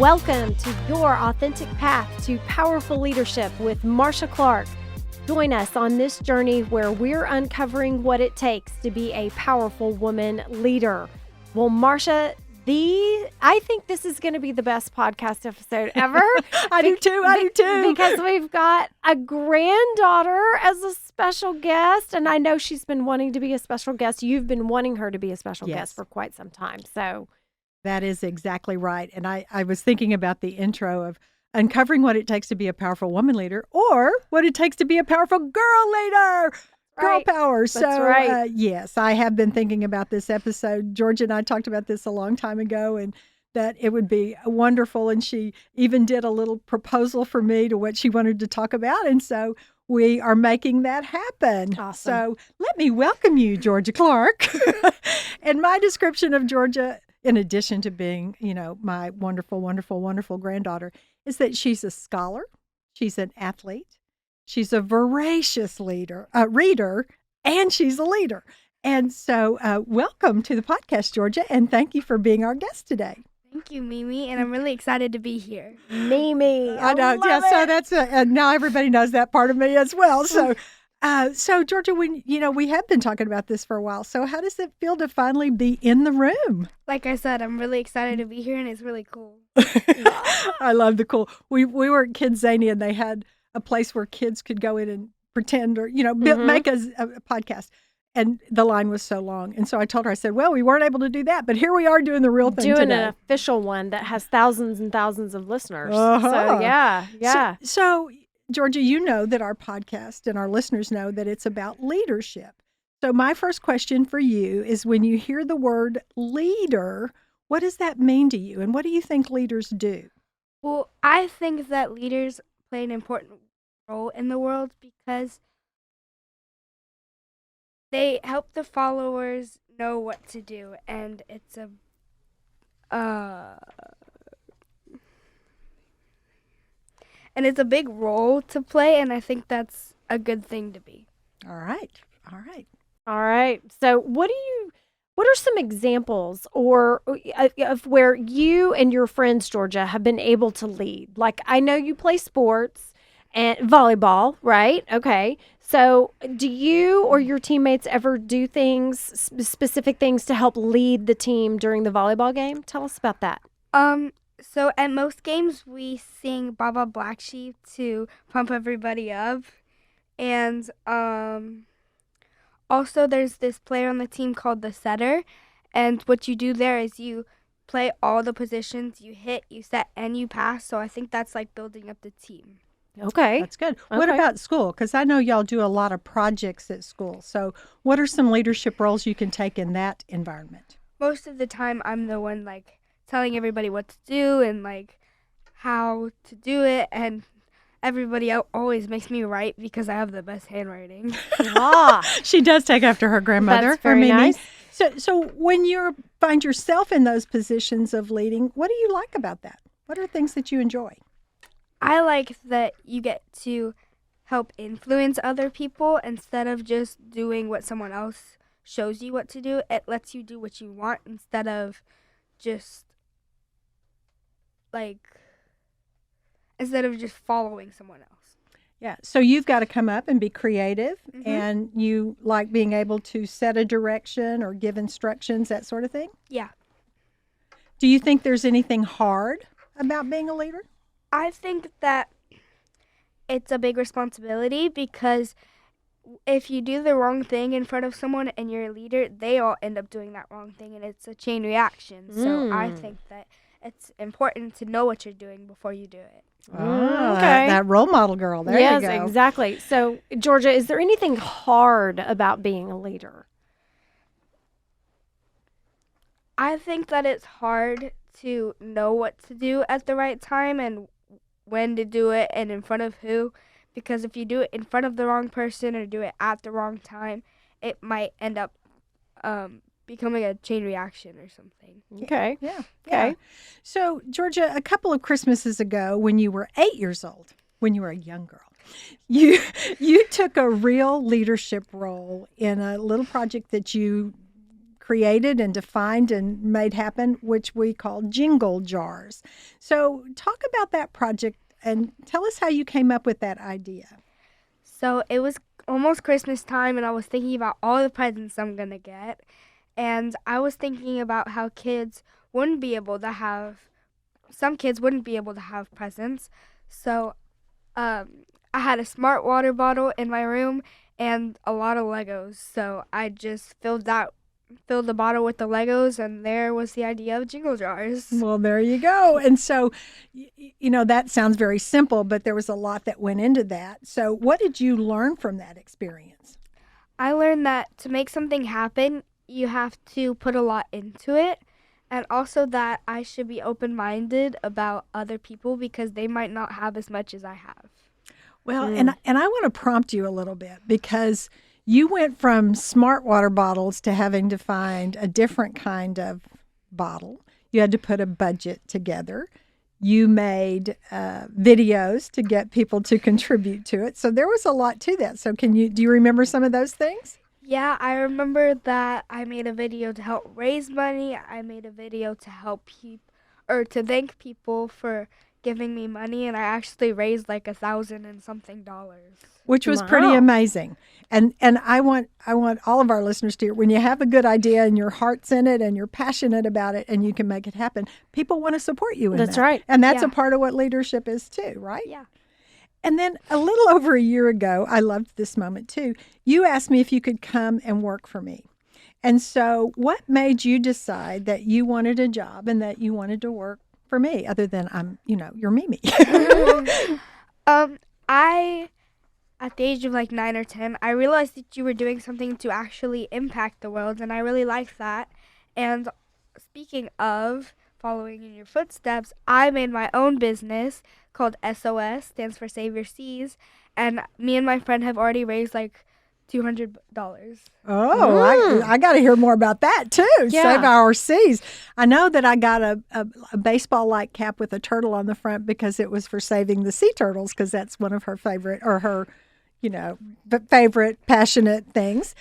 Welcome to your authentic path to powerful leadership with Marsha Clark. Join us on this journey where we're uncovering what it takes to be a powerful woman leader. Well, Marsha, I think this is going to be the best podcast episode ever. I do too. Because we've got a granddaughter as a special guest, and I know she's been wanting to be a special guest. You've been wanting her to be a special guest for quite some time. So that is exactly right. And I was thinking about the intro of uncovering what it takes to be a powerful woman leader or what it takes to be a powerful girl leader. Girl power. That's right. Yes, I have been thinking about this episode. Georgia and I talked about this a long time ago, and that it would be wonderful. And she even did a little proposal for me to what she wanted to talk about. And so we are making that happen. Awesome. So let me welcome you, Georgia Clark. And my description of Georgia, in addition to being, my wonderful, wonderful, wonderful granddaughter, is that she's a scholar, she's an athlete, she's a voracious reader, and she's a leader. And so welcome to the podcast, Georgia, and thank you for being our guest today. Thank you, Mimi, and I'm really excited to be here. Mimi, I know. Yeah, so that's and now everybody knows that part of me as well. So, Georgia, we have been talking about this for a while. So, how does it feel to finally be in the room? Like I said, I'm really excited to be here, and it's really cool. I love the cool. We were at Kids Zany, and they had a place where kids could go in and pretend or, make a podcast. And the line was so long. And so I told her, I said, well, we weren't able to do that, but here we are doing the real thing doing today. An official one that has thousands and thousands of listeners. Uh-huh. So, yeah. So, Georgia, you know that our podcast and our listeners know that it's about leadership. So my first question for you is, when you hear the word leader, what does that mean to you? And what do you think leaders do? Well, I think that leaders play an important role in the world because they help the followers know what to do, and it's a big role to play, and I think that's a good thing to be. All right. So what are some examples of where you and your friends, Georgia, have been able to lead? Like, I know you play sports and volleyball, right? Okay. So do you or your teammates ever do specific things to help lead the team during the volleyball game? Tell us about that. So at most games, we sing Baba Black Sheep to pump everybody up. And also there's this player on the team called the setter. And what you do there is you play all the positions, you hit, you set, and you pass. So I think that's like building up the team. Okay. That's good. What about school? Because I know y'all do a lot of projects at school. So what are some leadership roles you can take in that environment? Most of the time, I'm the one like telling everybody what to do and like how to do it, and everybody always makes me write because I have the best handwriting. She does take after her grandmother. That's very nice. So when you find yourself in those positions of leading, what do you like about that? What are things that you enjoy? I like that you get to help influence other people instead of just doing what someone else shows you what to do. It lets you do what you want instead of just following someone else. Yeah. So you've got to come up and be creative, and you like being able to set a direction or give instructions, that sort of thing? Yeah. Do you think there's anything hard about being a leader? I think that it's a big responsibility because if you do the wrong thing in front of someone and you're a leader, they all end up doing that wrong thing, and it's a chain reaction. So I think that it's important to know what you're doing before you do it. Oh, okay. That role model girl. There you go. Yes, exactly. So, Georgia, is there anything hard about being a leader? I think that it's hard to know what to do at the right time and when to do it and in front of who, because if you do it in front of the wrong person or do it at the wrong time, it might end up becoming a chain reaction or something. Okay. Yeah. Okay. So, Georgia, a couple of Christmases ago, when you were 8 years old, when you were a young girl, you took a real leadership role in a little project that you created and defined and made happen, which we call jingle jars. So talk about that project and tell us how you came up with that idea. So it was almost Christmas time, and I was thinking about all the presents I'm going to get. And I was thinking about how some kids wouldn't be able to have presents. So I had a smart water bottle in my room and a lot of Legos. So I just filled the bottle with the Legos, and there was the idea of jingle jars. Well, there you go. And so, that sounds very simple, but there was a lot that went into that. So what did you learn from that experience? I learned that to make something happen, you have to put a lot into it, and also that I should be open-minded about other people because they might not have as much as I have. Well, and I want to prompt you a little bit because you went from smart water bottles to having to find a different kind of bottle. You had to put a budget together. You made videos to get people to contribute to it. So there was a lot to that. So do you remember some of those things? Yeah, I remember that I made a video to help raise money. I made a video to help to thank people for giving me money, and I actually raised like $1,000 and something dollars. Which was pretty amazing. And I want all of our listeners to hear, when you have a good idea and your heart's in it and you're passionate about it and you can make it happen, people want to support you in that. That's right. And that's a part of what leadership is too, right? Yeah. And then a little over a year ago, I loved this moment too. You asked me if you could come and work for me. And so what made you decide that you wanted a job and that you wanted to work for me, other than you're Mimi? At the age of like 9 or 10, I realized that you were doing something to actually impact the world, and I really liked that. And speaking of following in your footsteps, I made my own business called SOS, stands for Save Your Seas, and me and my friend have already raised like $200. Oh, I got to hear more about that too. Yeah. Save our seas. I know that I got a baseball-like cap with a turtle on the front because it was for saving the sea turtles, because that's one of her favorite, or her, favorite passionate things.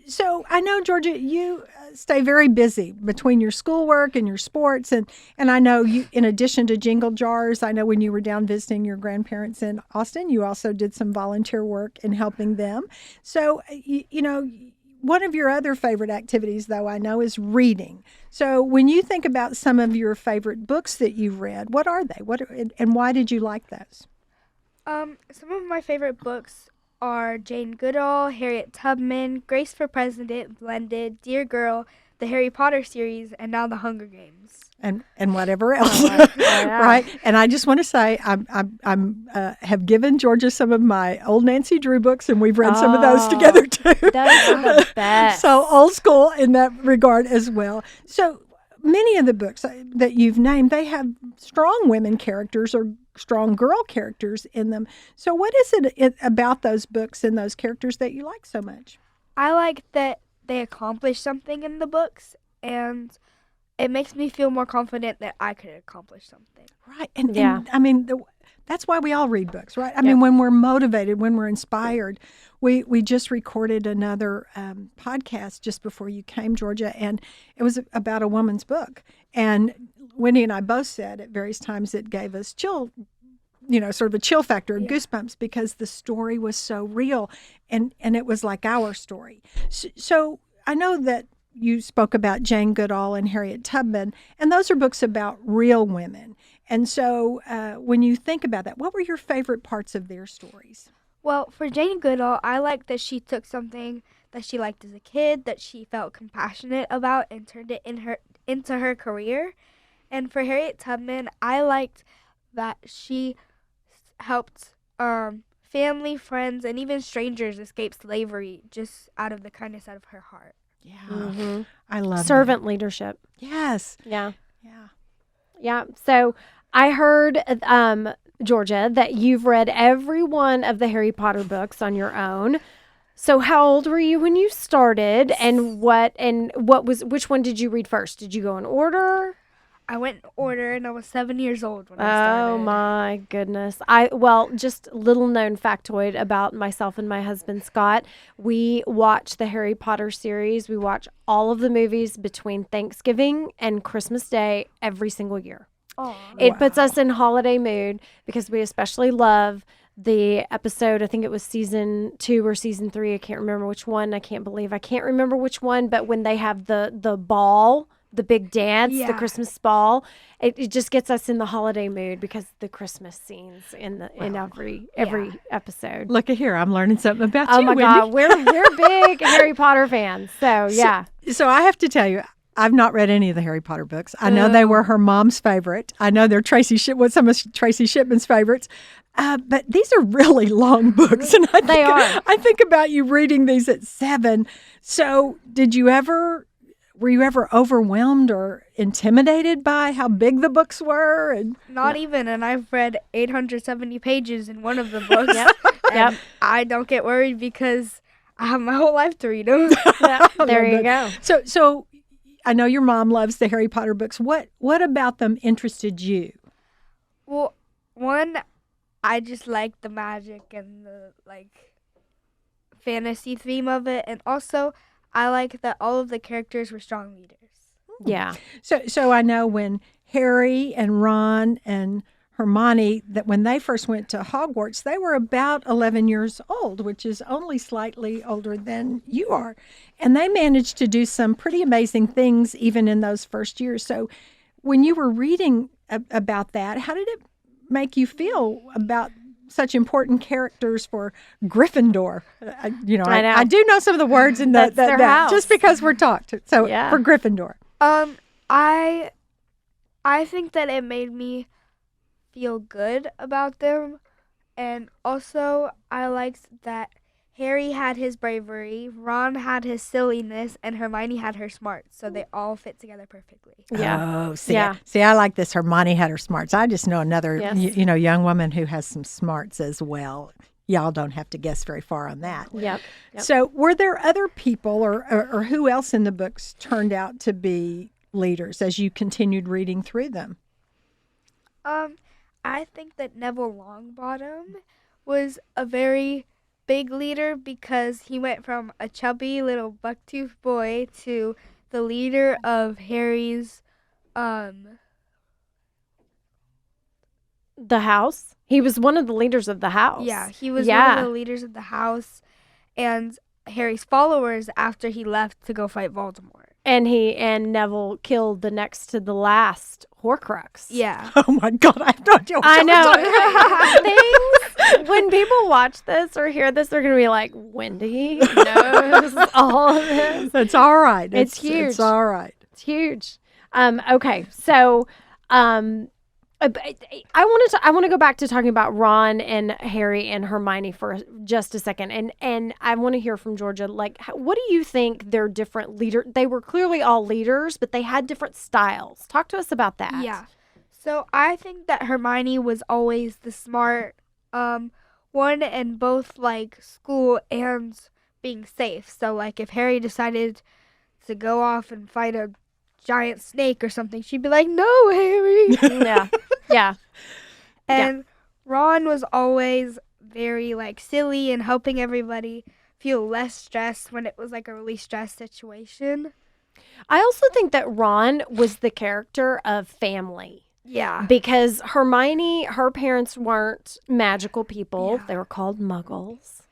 So I know, Georgia, you stay very busy between your schoolwork and your sports. And I know you, in addition to jingle jars, I know when you were down visiting your grandparents in Austin, you also did some volunteer work in helping them. So, one of your other favorite activities, though, I know, is reading. So when you think about some of your favorite books that you've read, what are they? And why did you like those? Some of my favorite books are Jane Goodall, Harriet Tubman, Grace for President, Blended, Dear Girl, the Harry Potter series, and now the Hunger Games. And whatever else, Yeah. right? And I just want to say, I'm have given Georgia some of my old Nancy Drew books, and we've read some of those together too. Those are the best. So old school in that regard as well. So many of the books that you've named, they have strong women characters or strong girl characters in them. So what is it about those books and those characters that you like so much? I like that they accomplish something in the books, and it makes me feel more confident that I could accomplish something. Right. And I mean, that's why we all read books, right? I mean, when we're motivated, when we're inspired. We just recorded another podcast just before you came, Georgia, and it was about a woman's book. And Wendy and I both said at various times it gave us sort of a chill factor, goosebumps, because the story was so real, and it was like our story. So I know that you spoke about Jane Goodall and Harriet Tubman, and those are books about real women. And so when you think about that, what were your favorite parts of their stories? Well, for Jane Goodall, I like that she took something that she liked as a kid, that she felt compassionate about, and turned it into her career. And for Harriet Tubman, I liked that she helped family, friends, and even strangers escape slavery just out of the kindness out of her heart. Yeah, I love servant leadership. Yes. Yeah. Yeah. Yeah. So I heard, Georgia, that you've read every one of the Harry Potter books on your own. So how old were you when you started, and which one did you read first? Did you go in order? I went in order, and I was 7 years old when I started. Oh my goodness. Just little known factoid about myself and my husband Scott. We watch the Harry Potter series. We watch all of the movies between Thanksgiving and Christmas Day every single year. Aw. It puts us in holiday mood because we especially love the episode. I think it was season 2 or season 3. I can't remember which one. I can't remember which one, but when they have the ball, the big dance, the Yeah. Christmas ball, it just gets us in the holiday mood because the Christmas scenes in every episode. Look at here, I'm learning something about Oh you, my Wendy. God, we're big Harry Potter fans. So yeah. So I have to tell you, I've not read any of the Harry Potter books. I know they were her mom's favorite. I know they're some of Tracy Shipman's favorites. But these are really long books, and I think about you reading these at 7. So, were you ever overwhelmed or intimidated by how big the books were? And Not even, and I've read 870 pages in one of the books. Yep. I don't get worried because I have my whole life to read them. There you go. So I know your mom loves the Harry Potter books. What about them interested you? Well, one, I just like the magic and the fantasy theme of it, and also I like that all of the characters were strong leaders. Yeah. So I know when Harry and Ron and Hermione, that when they first went to Hogwarts, they were about 11 years old, which is only slightly older than you are. And they managed to do some pretty amazing things even in those first years. So when you were reading about that, how did it make you feel about such important characters for Gryffindor? I know. I do know some of the words in That's their house. just because we're talked. So Yeah. for Gryffindor. I think that it made me feel good about them, and also I liked that Harry had his bravery, Ron had his silliness, and Hermione had her smarts, so they all fit together perfectly. Yeah. Oh, see, Yeah. I like this. Hermione had her smarts. I just know another, Yes. young woman who has some smarts as well. Y'all don't have to guess very far on that. Yep. So, were there other people, or who else in the books turned out to be leaders as you continued reading through them? I think that Neville Longbottom was a very big leader because he went from a chubby little bucktooth boy to the leader of Harry's The house. He was one of the leaders of the house. Yeah, he was one of the leaders of the house and Harry's followers after he left to go fight Voldemort. And Neville killed the next to the last Horcrux. Yeah. Oh my God, I have no idea what I y'all are talking know. Things, when people watch this or hear this, they're going to be like, Wendy knows all of this. It's all right. It's huge. It's all right. It's huge. Okay, so I want to go back to talking about Ron and Harry and Hermione for just a second, and I want to hear from Georgia. Like, what do you think their different leader? They were clearly all leaders, but they had different styles. Talk to us about that. Yeah. So I think that Hermione was always the smart one in both like school and being safe. So like if Harry decided to go off and fight a giant snake or something, she'd be like, "No, Harry." Yeah. And Ron was always very like silly and helping everybody feel less stressed when it was like a really stressed situation. I also think that Ron was the character of family. Yeah. Because Hermione, her parents weren't magical people. Yeah. They were called muggles.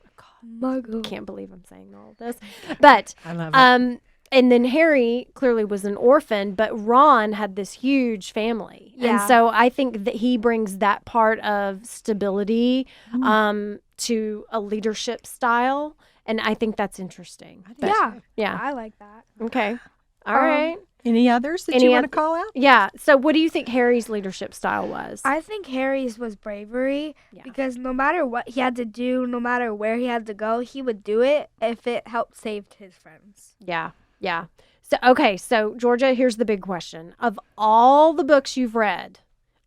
Muggle. Can't believe I'm saying all this. But I love it. and then Harry clearly was an orphan, but Ron had this huge family. Yeah. And so I think that he brings that part of stability to a leadership style. And I think that's interesting. But, Yeah. Yeah. I like that. Okay. All right. Any others that any you want to oth- call out? Yeah. So what do you think Harry's leadership style was? I think Harry's was bravery Yeah. because no matter what he had to do, no matter where he had to go, he would do it if it helped save his friends. Yeah. Yeah. So, okay. So, Georgia, here's the big question. Of all the books you've read,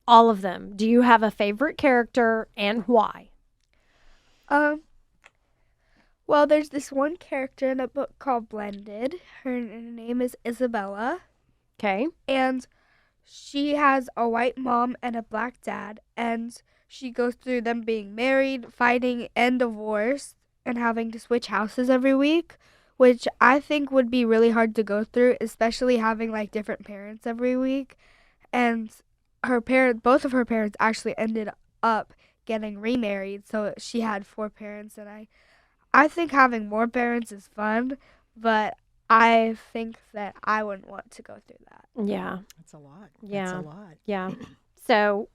all of them, do you have a favorite character and why? Well, there's this one character in a book called Blended. Her name is Isabella, Okay. and she has a white mom and a black dad, and she goes through them being married, fighting, and divorced, and having to switch houses every week, which I think would be really hard to go through, especially having like different parents every week. And both of her parents actually ended up getting remarried, so she had 4 parents, and I think having more parents is fun, but I think that I wouldn't want to go through that. Yeah. That's a lot. Yeah. That's a lot. Yeah. So,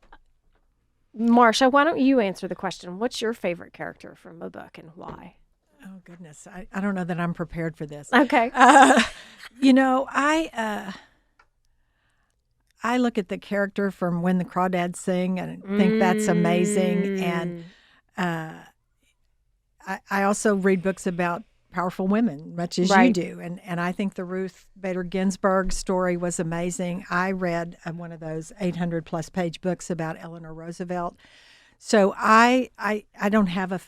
Marsha, why don't you answer the question? What's your favorite character from a book and why? Oh, goodness. I don't know that I'm prepared for this. Okay. You know, I look at the character from When the Crawdads Sing and think that's amazing. And I also read books about powerful women, much as you do. And I think the Ruth Bader Ginsburg story was amazing. I read one of those 800-plus page books about Eleanor Roosevelt. So I don't have a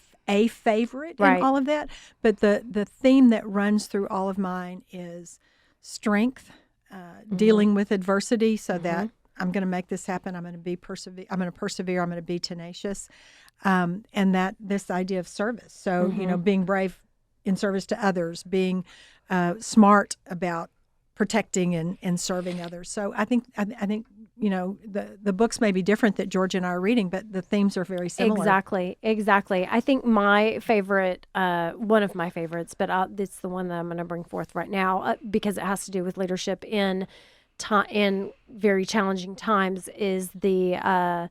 favorite in all of that, but the theme that runs through all of mine is strength, dealing with adversity, so that I'm going to make this happen. I'm going to persevere. I'm going to be tenacious, and that this idea of service. So being brave in service to others, being smart about protecting and serving others. So I think the books may be different that Georgia and I are reading, but the themes are very similar. Exactly. I think my favorite, one of my favorites, but it's the one that I'm going to bring forth right now because it has to do with leadership in very challenging times, is the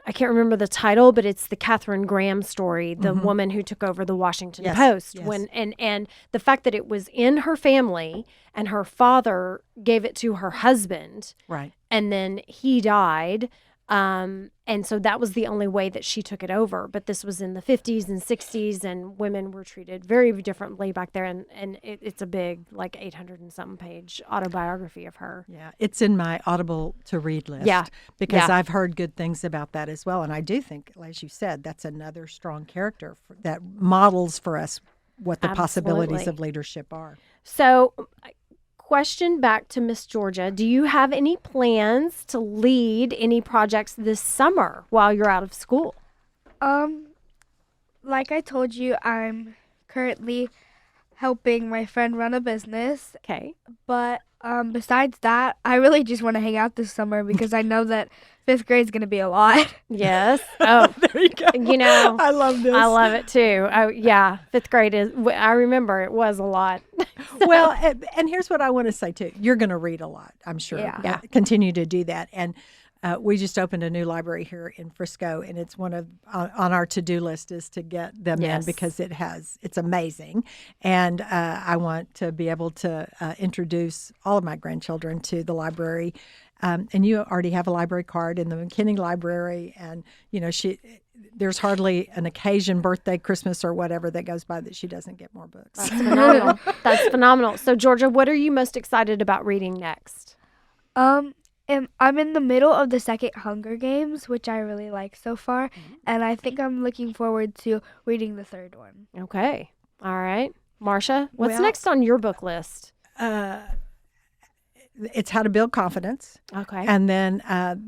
I can't remember the title, but it's the Katharine Graham story, the woman who took over the Washington Post. Yes. And the fact that it was in her family and her father gave it to her husband. Right. And then he died. And so that was the only way that she took it over. But this was in the 50s and 60s, and women were treated very differently back there. And it's a big, like 800 and something page autobiography of her. Yeah, it's in my Audible to read list. Yeah. Because I've heard good things about that as well. And I do think, as you said, that's another strong character that models for us what the possibilities of leadership are. So, question back to Miss Georgia. Do you have any plans to lead any projects this summer while you're out of school? Like I told you, I'm currently helping my friend run a business. Okay. But besides that, I really just want to hang out this summer because I know that 5th grade is going to be a lot. Yes. Oh, There you go. I love this. I love it too. Oh, yeah. 5th grade I remember it was a lot. Well, and here's what I want to say too. You're going to read a lot, I'm sure. Yeah. Continue to do that. And we just opened a new library here in Frisco, and it's one of on our to-do list is to get them in because it's amazing. And I want to be able to introduce all of my grandchildren to the library. And you already have a library card in the McKinney Library, and there's hardly an occasion, birthday, Christmas, or whatever that goes by that she doesn't get more books. That's phenomenal. That's phenomenal. So, Georgia, what are you most excited about reading next? I'm in the middle of the second Hunger Games, which I really like so far, and I think I'm looking forward to reading the third one. Okay. All right. Marsha, what's Well, next on your book list? It's How to Build Confidence. Okay. And then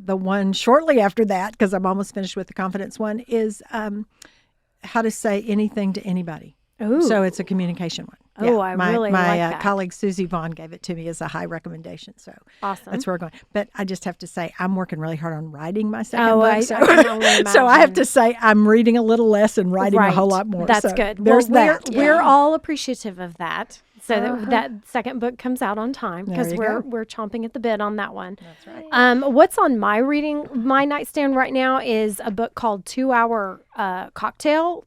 the one shortly after that, because I'm almost finished with the confidence one, is How to Say Anything to Anybody. Ooh. So it's a communication one. Oh, I really like that. My colleague Susie Vaughn gave it to me as a high recommendation. So Awesome. that's where we're going. But I just have to say, I'm working really hard on writing my second Oh, book. I can only imagine. So I have to say, I'm reading a little less and writing a whole lot more. That's So good. There's well, that. We're all appreciative of that. So that second book comes out on time because There you we're chomping at the bit on that one. That's right. What's on my nightstand right now is a book called 2 Hour Cocktail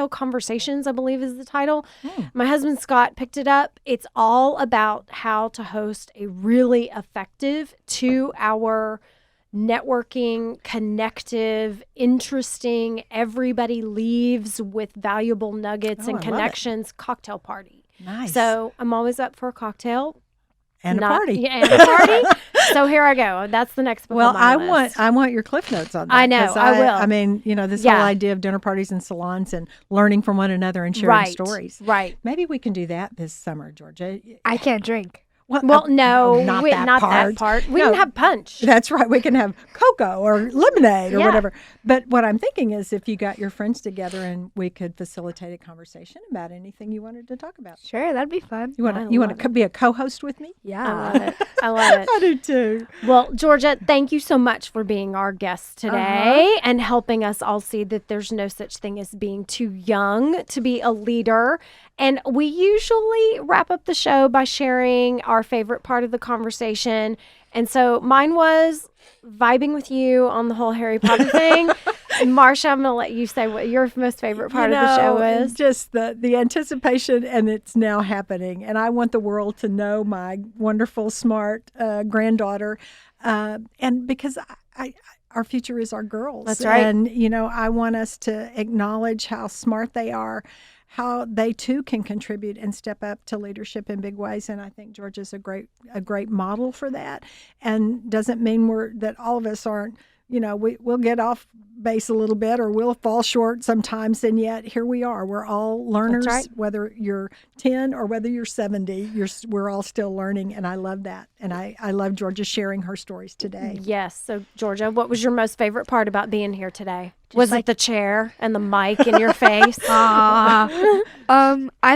Conversations, I believe is the title. My husband Scott picked it up. It's all about how to host a really effective 2-hour networking, connective, interesting, everybody leaves with valuable nuggets I and love it. connections cocktail party. Nice. So I'm always up for a cocktail. And a party. Yeah, and a party. So here I go. That's the next book Well, on my list. I want your Cliff Notes on that. I know, 'cause I will. I mean, this whole idea of dinner parties and salons and learning from one another and sharing stories. Right. Maybe we can do that this summer, Georgia. I can't drink. Well, no, not not that that part. We No. can have punch. That's right. We can have cocoa or lemonade or Yeah. whatever. But what I'm thinking is if you got your friends together and we could facilitate a conversation about anything you wanted to talk about. Sure, that'd be fun. You want to be a co-host with me? Yeah. I love it. I love it. I do too. Well, Georgia, thank you so much for being our guest today and helping us all see that there's no such thing as being too young to be a leader. And we usually wrap up the show by sharing our favorite part of the conversation. And so mine was vibing with you on the whole Harry Potter thing. And Marsha, I'm going to let you say what your most favorite part of the show is. Just the anticipation, and it's now happening. And I want the world to know my wonderful, smart granddaughter. And because our future is our girls. That's right. And, I want us to acknowledge how smart they are, how they too can contribute and step up to leadership in big ways. And I think Georgia's a great model for that. And doesn't mean that all of us aren't, we'll get off base a little bit or we'll fall short sometimes. And yet here we are. We're all learners, That's right. Whether you're 10 or whether you're 70, we're all still learning. And I love that. And I love Georgia sharing her stories today. Yes. So, Georgia, what was your most favorite part about being here today? Was it the chair and the mic in your face? I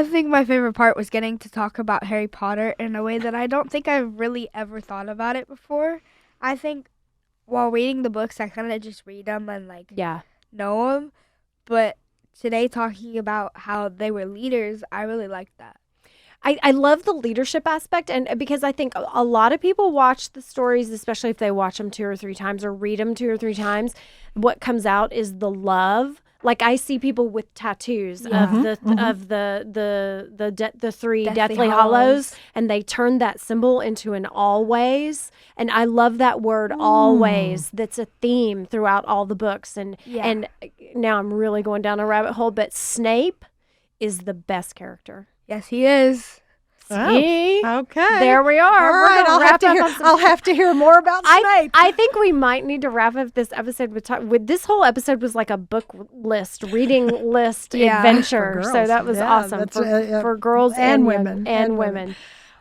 think my favorite part was getting to talk about Harry Potter in a way that I don't think I've really ever thought about it before. I think while reading the books, I kind of just read them and know them. But today, talking about how they were leaders, I really liked that. I love the leadership aspect, and because I think a lot of people watch the stories, especially if they watch them 2 or 3 times or read them 2 or 3 times. What comes out is the love. Like I see people with tattoos of the 3 Deathly Hallows, and they turn that symbol into an always. And I love that word always. That's a theme throughout all the books. And now I'm really going down a rabbit hole, but Snape is the best character. Yes, he is. See? Oh, okay. There we are. All right, I'll have to hear more about Snape. I think we might need to wrap up this episode with this whole episode was like a book list, reading list adventure. For So that was awesome for girls and women. Women.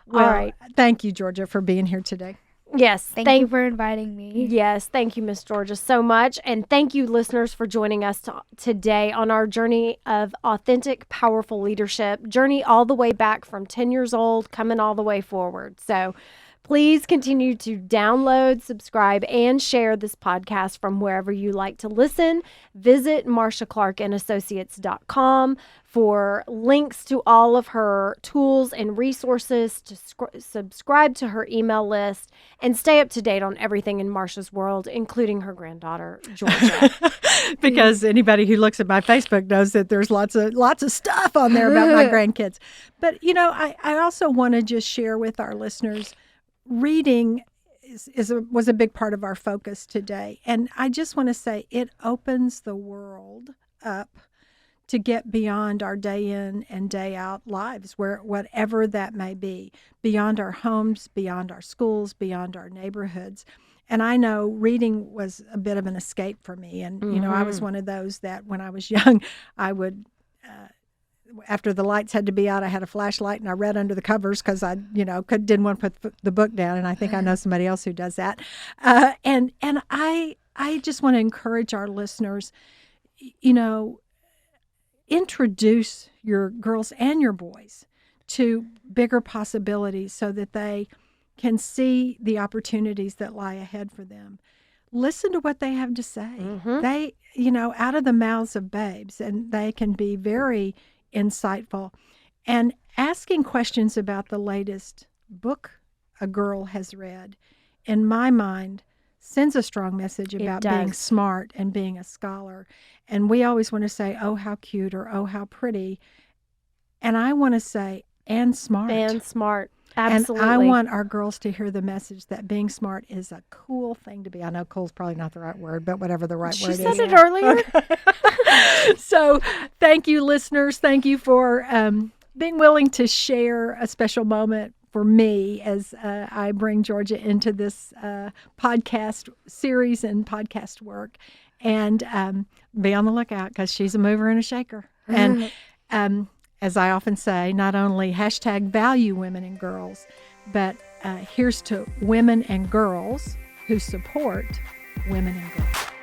Well, all right. Thank you, Georgia, for being here today. Yes. Thank you for inviting me. Yes. Thank you, Miss Georgia, so much. And thank you, listeners, for joining us today on our journey of authentic, powerful leadership, journey all the way back from 10 years old, coming all the way forward. So please continue to download, subscribe, and share this podcast from wherever you like to listen. Visit MarshaClarkandAssociates.com for links to all of her tools and resources, to subscribe to her email list, and stay up to date on everything in Marsha's world, including her granddaughter, Georgia. Because anybody who looks at my Facebook knows that there's lots of stuff on there about my grandkids. But, I also want to just share with our listeners, reading was a big part of our focus today. And I just want to say it opens the world up to get beyond our day in and day out lives, whatever that may be, beyond our homes, beyond our schools, beyond our neighborhoods. And I know reading was a bit of an escape for me. And, I was one of those that when I was young, I would, after the lights had to be out, I had a flashlight and I read under the covers because I, didn't want to put the book down. And I think I know somebody else who does that. And I just want to encourage our listeners, introduce your girls and your boys to bigger possibilities so that they can see the opportunities that lie ahead for them. Listen to what they have to say. Mm-hmm. They, out of the mouths of babes, and they can be very insightful. And asking questions about the latest book a girl has read, in my mind, sends a strong message about being smart and being a scholar. And we always want to say, oh, how cute, or oh, how pretty. And I want to say, and smart. And smart. Absolutely. And I want our girls to hear the message that being smart is a cool thing to be. I know cool's probably not the right word, but whatever the right word is. She said it earlier. So thank you, listeners. Thank you for being willing to share a special moment for me as I bring Georgia into this podcast series and podcast work. And be on the lookout because she's a mover and a shaker. And as I often say, not only #value women and girls, but here's to women and girls who support women and girls.